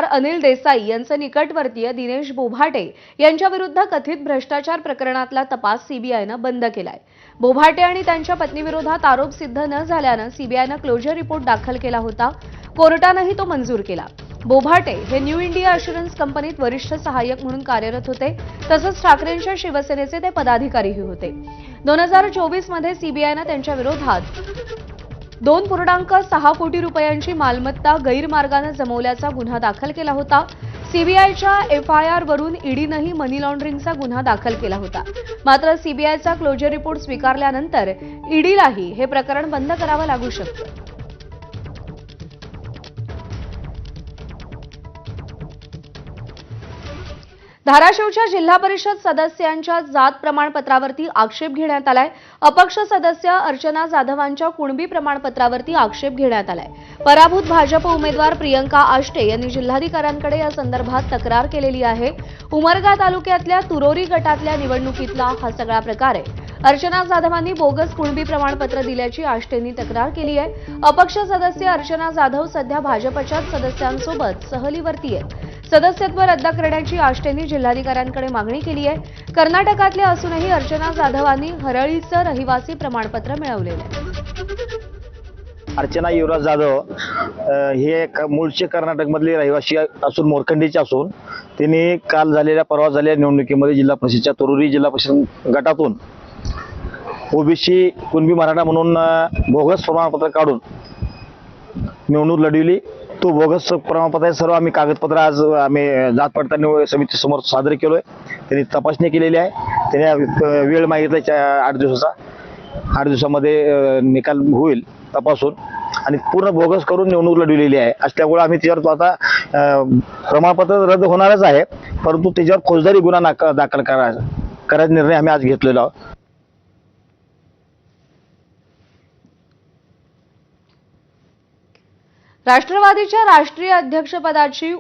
अनिल देसाई यांचे निकटवर्तीय दिनेश बोभाटे यांच्या विरुद्ध कथित भ्रष्टाचार प्रकरणातला तपास सीबीआयनं बंद केलाय। बोभाटे आणि त्यांच्या पत्नीविरोधात आरोप सिद्ध न झाल्यानं सीबीआयनं क्लोजर रिपोर्ट दाखल केला होता। कोर्टानंही तो मंजूर केला। बोभाटे हे न्यू इंडिया अश्युरन्स कंपनीत वरिष्ठ सहाय्यक म्हणून कार्यरत होते। तसंच ठाकरेंच्या शिवसेनेचे ते पदाधिकारीही होते। 2024 मध्ये सीबीआयनं त्यांच्या विरोधात 2.6 कोटी रुपयांची मालमत्ता गैरमार्गाने जमवल्याचा गुन्हा दाखल केला होता। सीबीआयच्या एफआयआर वरून ईडीनंही मनी लॉन्ड्रिंगचा गुन्हा दाखल केला होता। मात्र सीबीआयचा क्लोजर रिपोर्ट स्वीकारल्यानंतर ईडीलाही हे प्रकरण बंद करावं लागू शकतं। धाराशिवच्या जिल्हा परिषद सदस्यांच्या जात प्रमाणपत्रावरती आक्षेप घेण्यात आलाय। अपक्ष सदस्य अर्चना जाधवांच्या कुणबी प्रमाणपत्रावरती आक्षेप घेण्यात आलाय। पराभूत भाजप उमेदवार प्रियंका आष्टे यांनी जिल्हाधिकाऱ्यांकडे या संदर्भात तक्रार केलेली आहे। उमरगा तालुक्यातल्या तुरोरी गटातल्या निवडणुकीतला हा सगळा प्रकार आहे। अर्चना जाधवांनी बोगस कुणबी प्रमाणपत्र दिल्याची आष्टेंनी तक्रार केली आहे। अपक्ष सदस्य अर्चना जाधव सध्या भाजपच्याच सदस्यांसोबत सहलीवरती आहे। सदस्यत्व रद्द करण्याची आष्टेंनी जिल्हाधिकाऱ्यांकडे मागणी केली आहे। कर्नाटकातले असूनही अर्चना जाधवांनी हरळीचं रहिवासी प्रमाणपत्र मिळवलेलं आहे। अर्चना युवराज जाधव हे मूळचे कर्नाटकमधले रहिवासी असून मोरखंडीचे असून त्यांनी काल झालेल्या परवा झालेल्या निवडणुकीमध्ये जिल्हा परिषदच्या तुरोरी जिल्हा परिषद गटातून ओबीसी कुणबी मराठा म्हणून बोगस प्रमाणपत्र काढून निवडणूक लढविली। तो बोगस प्रमाणपत्र सर्व आम्ही कागदपत्र आज आम्ही जात पडताळणी समितीसमोर सादर केलोय। त्यांनी तपासणी केलेली आहे। त्यांनी वेळ मागितला 8 दिवसाचा। 8 दिवसामध्ये निकाल होईल तपासून आणि पूर्ण बोगस करून निवडणूक लढविलेली आहे। असल्यामुळे आम्ही त्याच्यावर आता प्रमाणपत्र रद्द होणारच आहे, परंतु त्याच्यावर फौजदारी गुन्हा दाखल करायचा निर्णय आम्ही आज घेतलेला आहोत। राष्ट्रवादीच्या राष्ट्रीय अध्यक्षपदाची